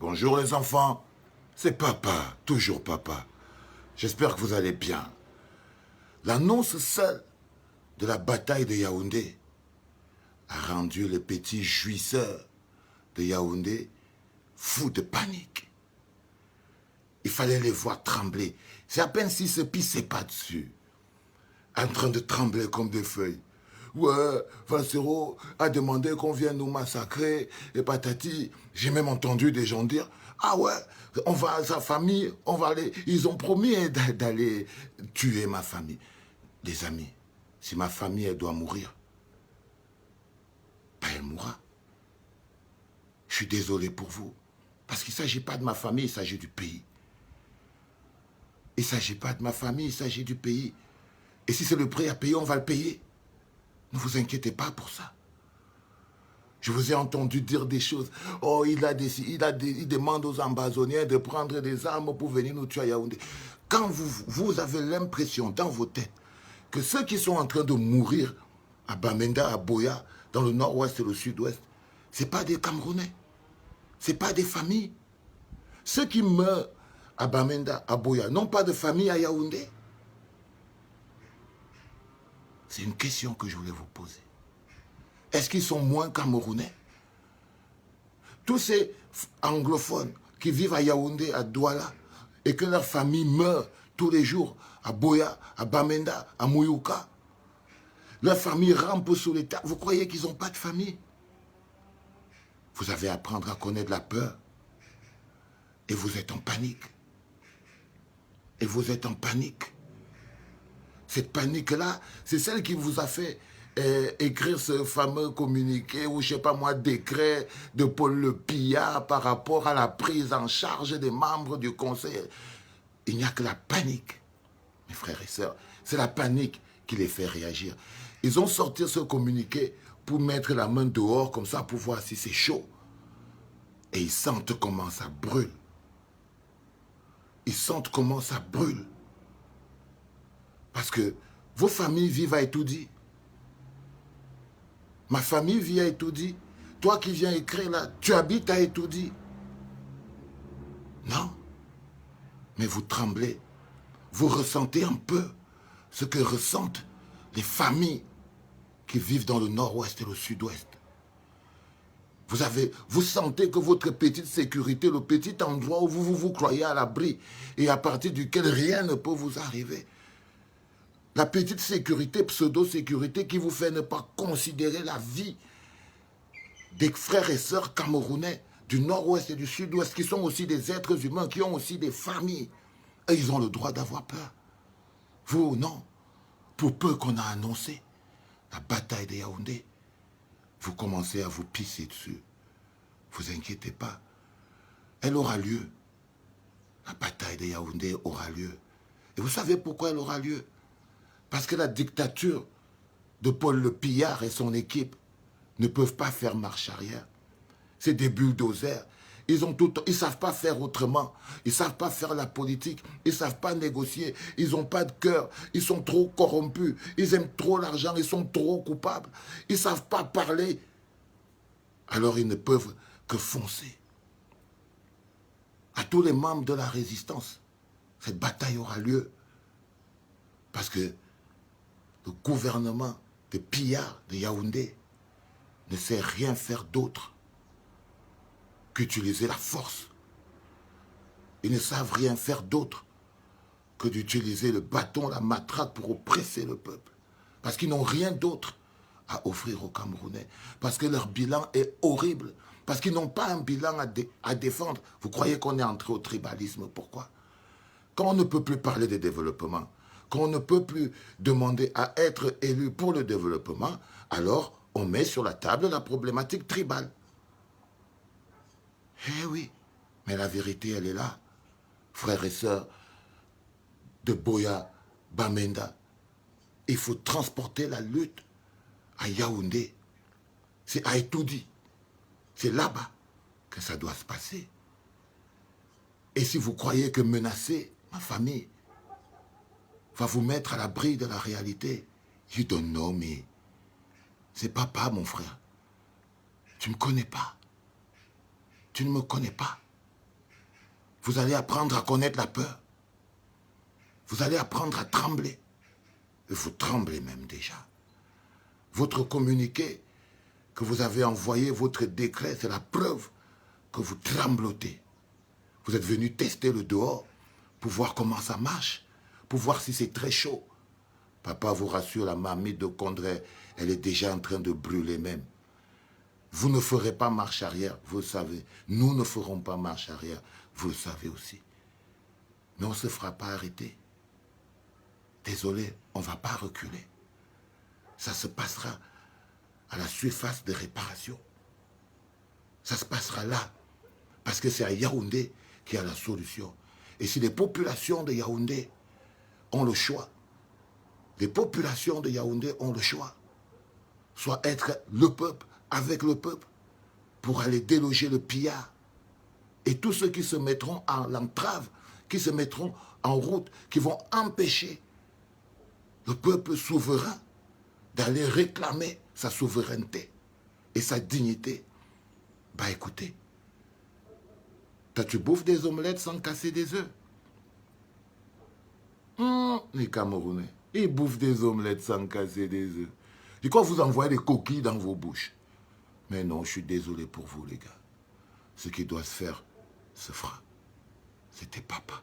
Bonjour les enfants, c'est papa, toujours papa. J'espère que vous allez bien. L'annonce seule de la bataille de Yaoundé a rendu les petits jouisseurs de Yaoundé fous de panique. Il fallait les voir trembler. C'est à peine s'ils se pissaient pas dessus, en train de trembler comme des feuilles. Ouais, Valsero a demandé qu'on vienne nous massacrer, et patati. J'ai même entendu des gens dire, ah ouais, on va à sa famille, on va aller. Ils ont promis d'aller tuer ma famille. Les amis, si ma famille, elle doit mourir, ben elle mourra. Je suis désolé pour vous, parce qu'il ne s'agit pas de ma famille, il s'agit du pays. Il ne s'agit pas de ma famille, il s'agit du pays. Et si c'est le prix à payer, on va le payer. Ne vous inquiétez pas pour ça. Je vous ai entendu dire des choses. Oh, il demande aux ambazoniens de prendre des armes pour venir nous tuer à Yaoundé. Quand vous avez l'impression dans vos têtes que ceux qui sont en train de mourir à Bamenda, à Boya, dans le nord-ouest et le sud-ouest, ce n'est pas des Camerounais. Ce n'est pas des familles. Ceux qui meurent à Bamenda, à Boya, n'ont pas de famille à Yaoundé. C'est une question que je voulais vous poser. Est-ce qu'ils sont moins camerounais? Tous ces anglophones qui vivent à Yaoundé, à Douala, et que leur famille meurt tous les jours à Boya, à Bamenda, à Mouyouka, leur famille rampe sous les tables. Vous croyez qu'ils n'ont pas de famille? Vous avez à apprendre à connaître la peur. Et vous êtes en panique. Et vous êtes en panique. Cette panique-là, c'est celle qui vous a fait écrire ce fameux communiqué ou, je ne sais pas moi, décret de Paul Le Pillard par rapport à la prise en charge des membres du conseil. Il n'y a que la panique, mes frères et sœurs. C'est la panique qui les fait réagir. Ils ont sorti ce communiqué pour mettre la main dehors comme ça pour voir si c'est chaud. Et ils sentent comment ça brûle. Ils sentent comment ça brûle. Parce que vos familles vivent à Etoudi. Ma famille vit à Etoudi. Toi qui viens écrire là, tu habites à Etoudi. Non. Mais vous tremblez. Vous ressentez un peu ce que ressentent les familles qui vivent dans le nord-ouest et le sud-ouest. Vous sentez que votre petite sécurité, le petit endroit où vous croyez à l'abri et à partir duquel rien ne peut vous arriver, la petite sécurité, pseudo-sécurité qui vous fait ne pas considérer la vie des frères et sœurs camerounais du nord-ouest et du sud-ouest qui sont aussi des êtres humains, qui ont aussi des familles. Et ils ont le droit d'avoir peur. Vous, non. Pour peu qu'on a annoncé la bataille de Yaoundé, vous commencez à vous pisser dessus. Vous inquiétez pas. Elle aura lieu. La bataille de Yaoundé aura lieu. Et vous savez pourquoi elle aura lieu? Parce que la dictature de Paul Le Pillard et son équipe ne peuvent pas faire marche arrière. C'est des bulldozers. Ils ne savent pas faire autrement. Ils ne savent pas faire la politique. Ils ne savent pas négocier. Ils n'ont pas de cœur. Ils sont trop corrompus. Ils aiment trop l'argent. Ils sont trop coupables. Ils ne savent pas parler. Alors ils ne peuvent que foncer. À tous les membres de la résistance, cette bataille aura lieu. Parce que le gouvernement de Pillard, de Yaoundé, ne sait rien faire d'autre qu'utiliser la force. Ils ne savent rien faire d'autre que d'utiliser le bâton, la matraque pour oppresser le peuple. Parce qu'ils n'ont rien d'autre à offrir aux Camerounais. Parce que leur bilan est horrible. Parce qu'ils n'ont pas un bilan à défendre. Vous croyez qu'on est entré au tribalisme? Pourquoi? Quand on ne peut plus parler de développement, quand on ne peut plus demander à être élu pour le développement, alors on met sur la table la problématique tribale. Eh oui, mais la vérité, elle est là. Frères et sœurs de Boya, Bamenda, il faut transporter la lutte à Yaoundé. C'est à Etoudi. C'est là-bas que ça doit se passer. Et si vous croyez que menacer ma famille va vous mettre à l'abri de la réalité, you don't know me. C'est papa, mon frère. Tu ne me connais pas. Tu ne me connais pas. Vous allez apprendre à connaître la peur. Vous allez apprendre à trembler. Et vous tremblez même déjà. Votre communiqué que vous avez envoyé, votre décret, c'est la preuve que vous tremblotez. Vous êtes venu tester le dehors pour voir comment ça marche, pour voir si c'est très chaud. Papa vous rassure, la marmite de Condré, elle est déjà en train de brûler même. Vous ne ferez pas marche arrière, vous le savez. Nous ne ferons pas marche arrière, vous le savez aussi. Mais on ne se fera pas arrêter. Désolé, on ne va pas reculer. Ça se passera à la surface de réparation. Ça se passera là. Parce que c'est à Yaoundé qu'il y a la solution. Et si les populations de Yaoundé ont le choix, les populations de Yaoundé ont le choix, soit être le peuple, avec le peuple, pour aller déloger le pillard. Et tous ceux qui se mettront en l'entrave, qui se mettront en route, qui vont empêcher le peuple souverain d'aller réclamer sa souveraineté et sa dignité. Bah écoutez, toi tu bouffes des omelettes sans casser des œufs. Les Camerounais, ils bouffent des omelettes sans casser des œufs. Je crois que vous envoyez des coquilles dans vos bouches. Mais non, je suis désolé pour vous les gars. Ce qui doit se faire, se fera. C'était papa.